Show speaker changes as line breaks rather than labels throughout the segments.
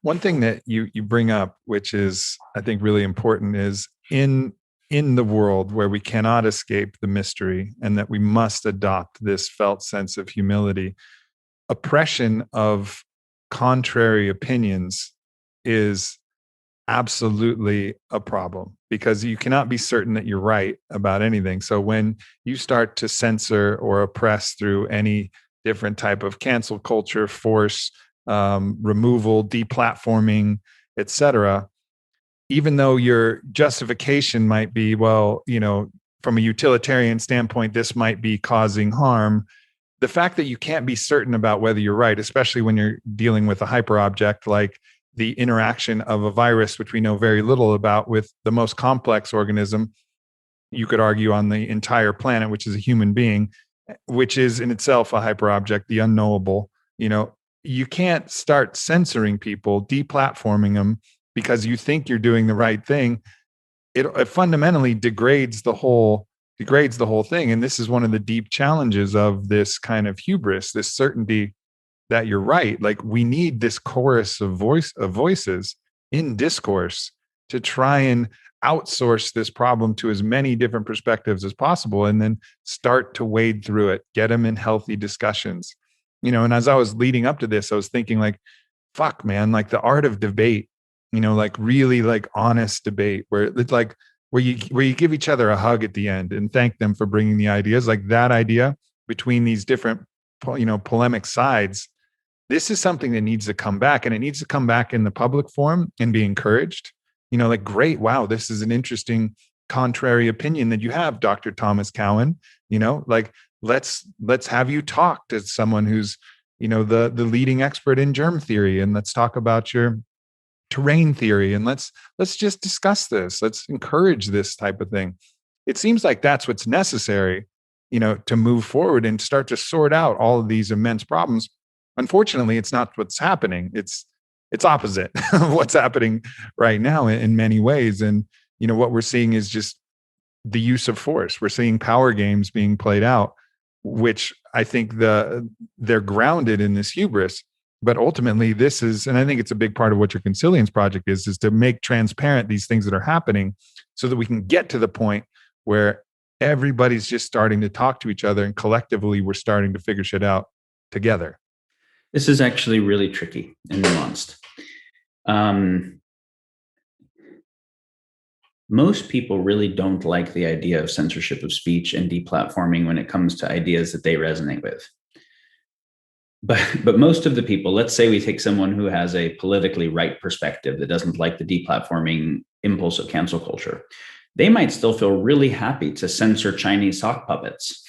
One thing that you bring up, which is I think really important, is in the world where we cannot escape the mystery and that we must adopt this felt sense of humility, oppression of contrary opinions is absolutely a problem because you cannot be certain that you're right about anything. So when you start to censor or oppress through any different type of cancel culture, force, removal, deplatforming, etc., even though your justification might be, well, from a utilitarian standpoint, this might be causing harm. The fact that you can't be certain about whether you're right, especially when you're dealing with a hyperobject like the interaction of a virus, which we know very little about, with the most complex organism, you could argue, on the entire planet, which is a human being, which is in itself a hyperobject, the unknowable. You can't start censoring people, deplatforming them because you think you're doing the right thing. It fundamentally degrades the whole thing. And this is one of the deep challenges of this kind of hubris, this certainty that you're right. Like, we need this chorus of voices in discourse to try and outsource this problem to as many different perspectives as possible, and then start to wade through it, get them in healthy discussions. And as I was leading up to this, I was thinking, like, fuck, man, like the art of debate, like really like honest debate where it's like, where you give each other a hug at the end and thank them for bringing the ideas, like that idea between these different, polemic sides. This is something that needs to come back, and it needs to come back in the public forum and be encouraged. Like, great, wow, this is an interesting contrary opinion that you have, Dr. Thomas Cowan. Like, let's have you talk to someone who's, the leading expert in germ theory, and let's talk about your terrain theory, and let's just discuss this. Let's encourage this type of thing. It seems like that's what's necessary, to move forward and start to sort out all of these immense problems. Unfortunately, it's not what's happening. It's opposite of what's happening right now in many ways. And, what we're seeing is just the use of force. We're seeing power games being played out, which I think they're grounded in this hubris. But ultimately, this is, and I think it's a big part of what your Consilience project is to make transparent these things that are happening so that we can get to the point where everybody's just starting to talk to each other, and collectively we're starting to figure shit out together.
This is actually really tricky and nuanced. Most people really don't like the idea of censorship of speech and deplatforming when it comes to ideas that they resonate with. But most of the people, let's say we take someone who has a politically right perspective that doesn't like the deplatforming impulse of cancel culture, they might still feel really happy to censor Chinese sock puppets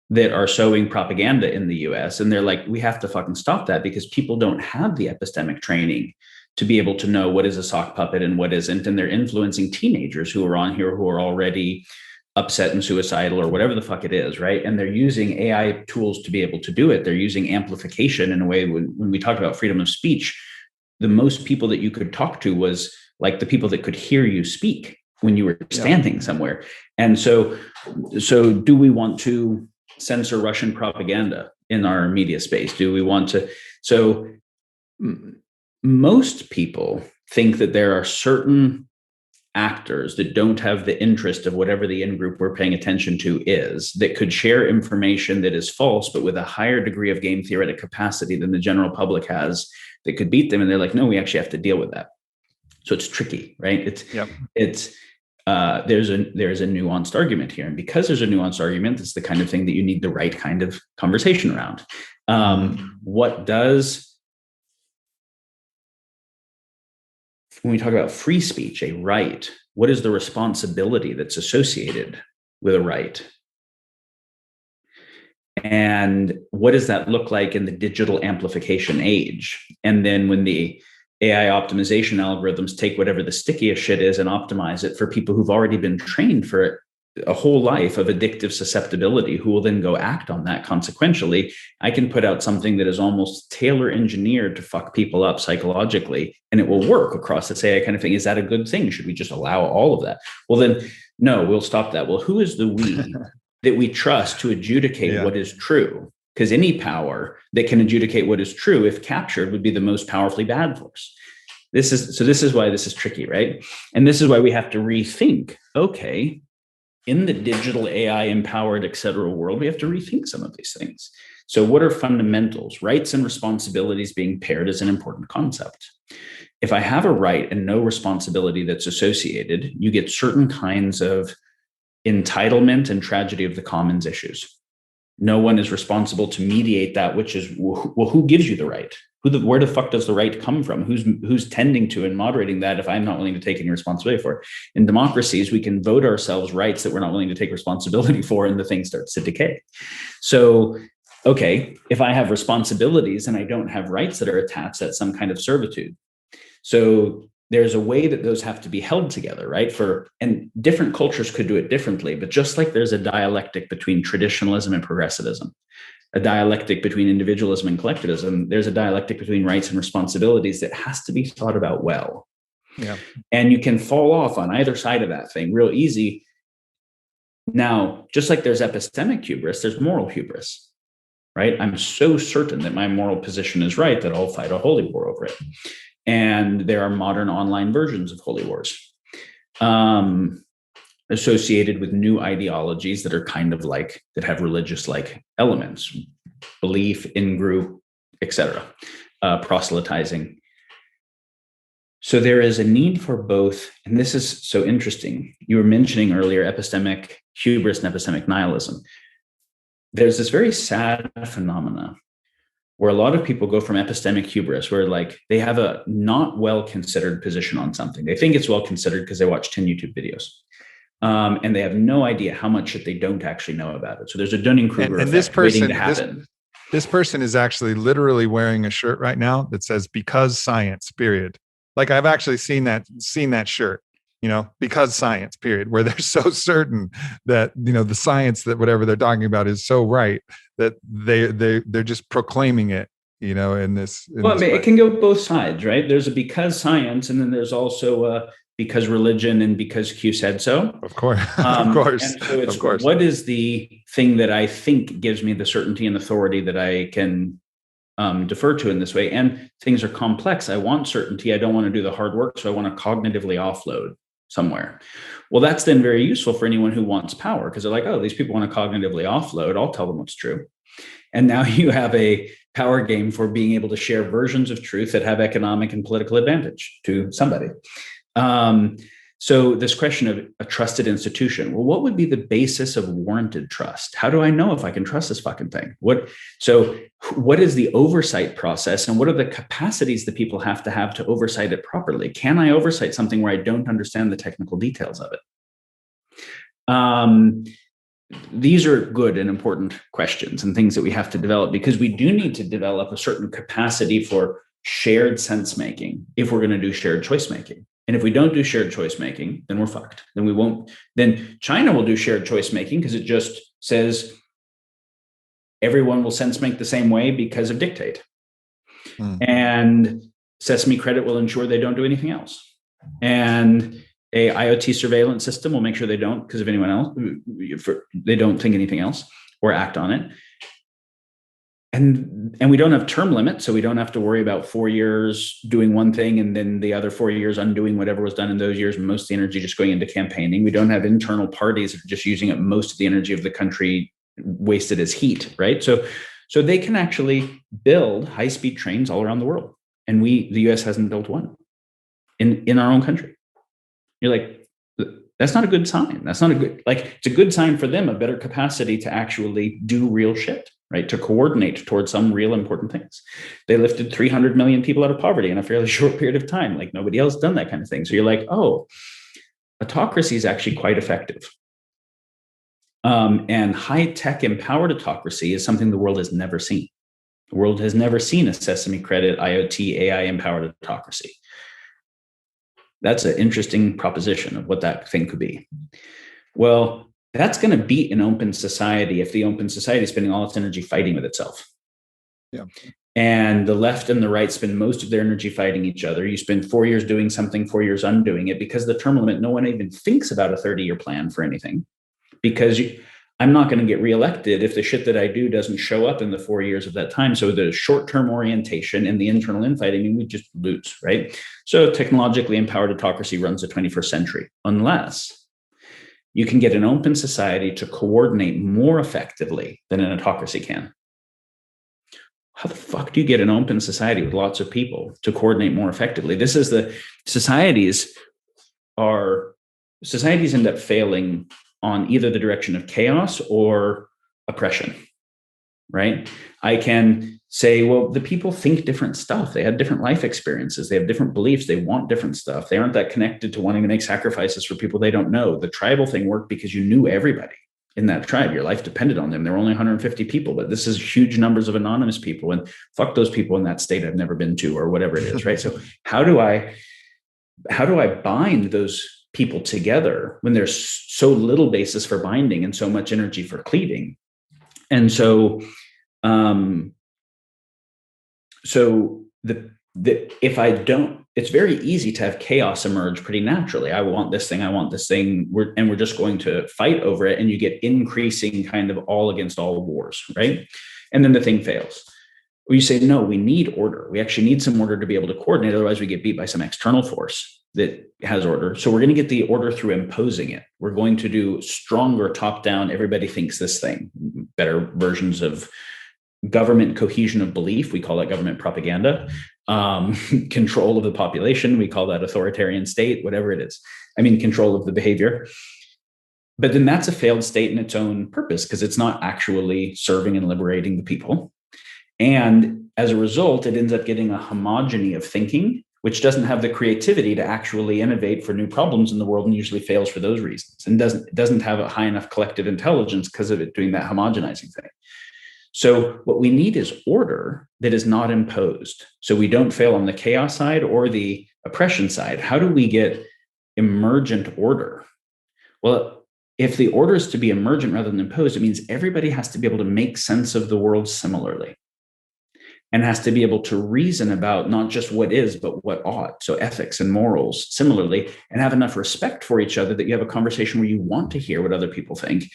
that are sowing propaganda in the US. And they're like, we have to fucking stop that because people don't have the epistemic training to be able to know what is a sock puppet and what isn't. And they're influencing teenagers who are on here who are already upset and suicidal or whatever the fuck it is, right? And they're using AI tools to be able to do it. They're using amplification in a way. When we talked about freedom of speech, the most people that you could talk to was like the people that could hear you speak when you were standing somewhere. And so do we want to censor Russian propaganda in our media space? Do we want to? So most people think that there are certain actors that don't have the interest of whatever the in-group we're paying attention to is, that could share information that is false, but with a higher degree of game theoretic capacity than the general public has, that could beat them. And they're like, no, we actually have to deal with that. So it's tricky, right? There's a nuanced argument here. And because there's a nuanced argument, it's the kind of thing that you need the right kind of conversation around. When we talk about free speech, a right, what is the responsibility that's associated with a right? And what does that look like in the digital amplification age? And then when the AI optimization algorithms take whatever the stickiest shit is and optimize it for people who've already been trained for a whole life of addictive susceptibility, who will then go act on that consequentially, I can put out something that is almost tailor engineered to fuck people up psychologically, and it will work across this AI kind of thing. Is that a good thing? Should we just allow all of that? Well, then, no, we'll stop that. Well, who is the we that we trust to adjudicate what is true? because any power that can adjudicate what is true, if captured, would be the most powerfully bad force. This is why this is tricky, right? And this is why we have to rethink, okay, in the digital AI empowered, et cetera world, we have to rethink some of these things. So what are fundamentals? Rights and responsibilities being paired is an important concept. If I have a right and no responsibility that's associated, you get certain kinds of entitlement and tragedy of the commons issues. No one is responsible to mediate that, which is, well, who gives you the right? Where the fuck does the right come from? Who's tending to and moderating that if I'm not willing to take any responsibility for it? In democracies, we can vote ourselves rights that we're not willing to take responsibility for, and the thing starts to decay. So, okay, if I have responsibilities and I don't have rights that are attached, that's some kind of servitude. So there's a way that those have to be held together, right? And different cultures could do it differently, but just like there's a dialectic between traditionalism and progressivism, a dialectic between individualism and collectivism, there's a dialectic between rights and responsibilities that has to be thought about well.
Yeah.
And you can fall off on either side of that thing real easy. Now, just like there's epistemic hubris, there's moral hubris, right? I'm so certain that my moral position is right that I'll fight a holy war over it. And there are modern online versions of holy wars associated with new ideologies that are kind of like, that have religious like elements, belief, in-group, etc., proselytizing. So there is a need for both. And this is so interesting. You were mentioning earlier epistemic hubris and epistemic nihilism. There's this very sad phenomena where a lot of people go from epistemic hubris, where like they have a not well considered position on something. They think it's well considered because they watch 10 YouTube videos. And they have no idea how much that they don't actually know about it. So there's a Dunning-Kruger effect waiting to happen.
This person is actually literally wearing a shirt right now that says "because science." Period. Like I've actually seen that shirt. Because science. Period. Where they're so certain that the science that whatever they're talking about is so right that they're just proclaiming it. In this.
It can go both sides, right? There's a because science, and then there's also because religion and because Q said so.
Of course. Of course.
And so it's,
of course.
What is the thing that I think gives me the certainty and authority that I can defer to in this way? And things are complex. I want certainty. I don't want to do the hard work. So I want to cognitively offload somewhere. Well, that's then very useful for anyone who wants power, because they're like, oh, these people want to cognitively offload. I'll tell them what's true. And now you have a power game for being able to share versions of truth that have economic and political advantage to somebody. So this question of a trusted institution, well, what would be the basis of warranted trust? How do I know if I can trust this fucking thing? What is the oversight process, and what are the capacities that people have to oversight it properly? Can I oversight something where I don't understand the technical details of it? These are good and important questions and things that we have to develop, because we do need to develop a certain capacity for shared sense making if we're going to do shared choice making. And if we don't do shared choice making, then we're fucked. Then we won't. Then China will do shared choice making because it just says everyone will sense make the same way because of dictate. And Sesame Credit will ensure they don't do anything else. And a IoT surveillance system will make sure they don't, because of anyone else, they don't think anything else or act on it. And we don't have term limits, so we don't have to worry about 4 years doing one thing and then the other 4 years undoing whatever was done in those years, most of the energy just going into campaigning. We don't have internal parties that are just using up most of the energy of the country wasted as heat, right? So they can actually build high-speed trains all around the world. And the US hasn't built one in our own country. You're like, that's not a good sign. That's not a good, it's a good sign for them, a better capacity to actually do real shit, right? To coordinate towards some real important things. They lifted 300 million people out of poverty in a fairly short period of time. Like nobody else done that kind of thing. So you're like, oh, autocracy is actually quite effective. And high-tech empowered autocracy is something the world has never seen. The world has never seen a Sesame Credit, IoT, AI empowered autocracy. That's an interesting proposition of what that thing could be. Well, that's going to beat an open society if the open society is spending all its energy fighting with itself.
Yeah.
And the left and the right spend most of their energy fighting each other. You spend 4 years doing something, 4 years undoing it, because the term limit, no one even thinks about a 30-year plan for anything. Because I'm not going to get reelected if the shit that I do doesn't show up in the 4 years of that time. So the short-term orientation and the internal infighting, we just lose, right? So technologically empowered autocracy runs the 21st century, unless you can get an open society to coordinate more effectively than an autocracy can. How the fuck do you get an open society with lots of people to coordinate more effectively? This is the societies end up failing on either the direction of chaos or oppression, right? I can say, well, the people think different stuff. They have different life experiences. They have different beliefs. They want different stuff. They aren't that connected to wanting to make sacrifices for people they don't know. The tribal thing worked because you knew everybody in that tribe. Your life depended on them. There were only 150 people, but this is huge numbers of anonymous people. And fuck those people in that state I've never been to, or whatever it is, right? So how do I bind those people together when there's so little basis for binding and so much energy for cleaving? And so, if I don't, it's very easy to have chaos emerge pretty naturally. I want this thing, we're just going to fight over it, and you get increasing kind of all against all wars, right? And then the thing fails. Or you say, no, we need order. We actually need some order to be able to coordinate. Otherwise, we get beat by some external force that has order. So we're going to get the order through imposing it. We're going to do stronger top-down, everybody thinks this thing, better versions of government cohesion of belief. We call that government propaganda. Control of the population. We call that authoritarian state, whatever it is. I mean, control of the behavior. But then that's a failed state in its own purpose, because it's not actually serving and liberating the people. And as a result, it ends up getting a homogeny of thinking, which doesn't have the creativity to actually innovate for new problems in the world, and usually fails for those reasons, and doesn't have a high enough collective intelligence because of it doing that homogenizing thing. So what we need is order that is not imposed. So we don't fail on the chaos side or the oppression side. How do we get emergent order? Well, if the order is to be emergent rather than imposed, it means everybody has to be able to make sense of the world similarly, and has to be able to reason about not just what is, but what ought. So ethics and morals similarly, and have enough respect for each other that you have a conversation where you want to hear what other people think.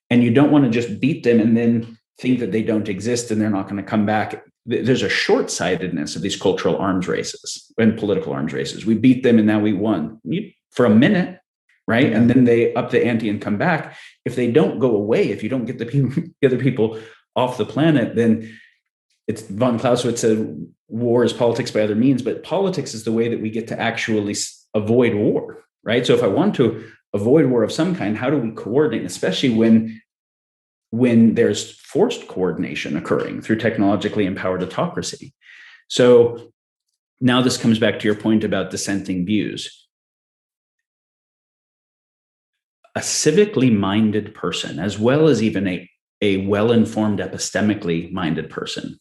And you don't want to just beat them and then think that they don't exist and they're not going to come back. There's a short-sightedness of these cultural arms races and political arms races. We beat them and now we won for a minute, right? And then they up the ante and come back. If they don't go away, if you don't get the other people off the planet, then it's von Clausewitz said, war is politics by other means, but politics is the way that we get to actually avoid war, right? So if I want to avoid war of some kind, how do we coordinate, especially when there's forced coordination occurring through technologically empowered autocracy? So now this comes back to your point about dissenting views. A civically minded person, as well as even a well-informed, epistemically minded person,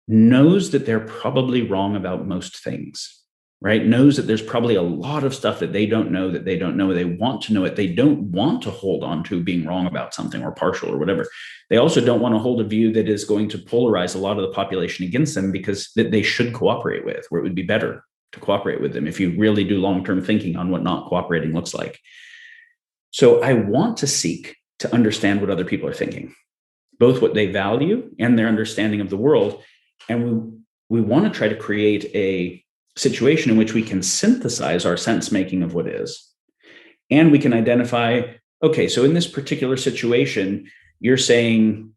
knows that they're probably wrong about most things, right? Knows that there's probably a lot of stuff that they don't know. They want to know it. They don't want to hold on to being wrong about something or partial or whatever. They also don't want to hold a view that is going to polarize a lot of the population against them, because that they should cooperate with, where it would be better to cooperate with them if you really do long-term thinking on what not cooperating looks like. So I want to seek to understand what other people are thinking, both what they value and their understanding of the world. And we want to try to create a situation in which we can synthesize our sense making of what is. And we can identify, okay, so in this particular situation, you're saying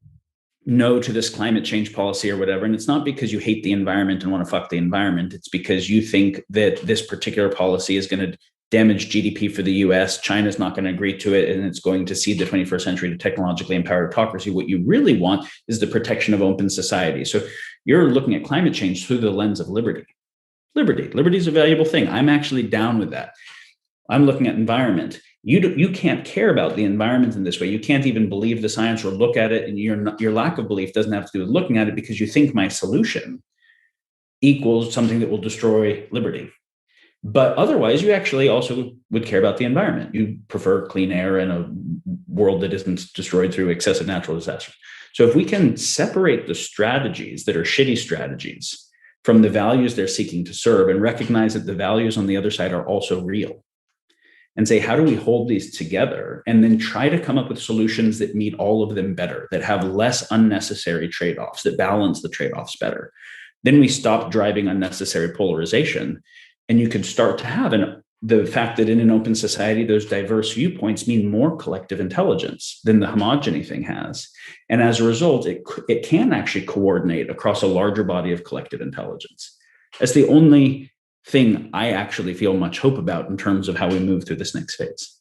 no to this climate change policy or whatever. And it's not because you hate the environment and want to fuck the environment. It's because you think that this particular policy is going to damage GDP for the US. China's not going to agree to it, and it's going to cede the 21st century to technologically empowered autocracy. What you really want is the protection of open society. So you're looking at climate change through the lens of liberty. Liberty is a valuable thing. I'm actually down with that. I'm looking at environment. You can't care about the environment in this way. You can't even believe the science or look at it, and your lack of belief doesn't have to do with looking at it, because you think my solution equals something that will destroy liberty. But otherwise, you actually also would care about the environment. You prefer clean air and a world that isn't destroyed through excessive natural disasters. So if we can separate the strategies that are shitty strategies from the values they're seeking to serve, and recognize that the values on the other side are also real, and say, how do we hold these together? And then try to come up with solutions that meet all of them better, that have less unnecessary trade-offs, that balance the trade-offs better. Then we stop driving unnecessary polarization. And you could start to have the fact that in an open society, those diverse viewpoints mean more collective intelligence than the homogeny thing has. And as a result, it can actually coordinate across a larger body of collective intelligence. That's the only thing I actually feel much hope about in terms of how we move through this next phase.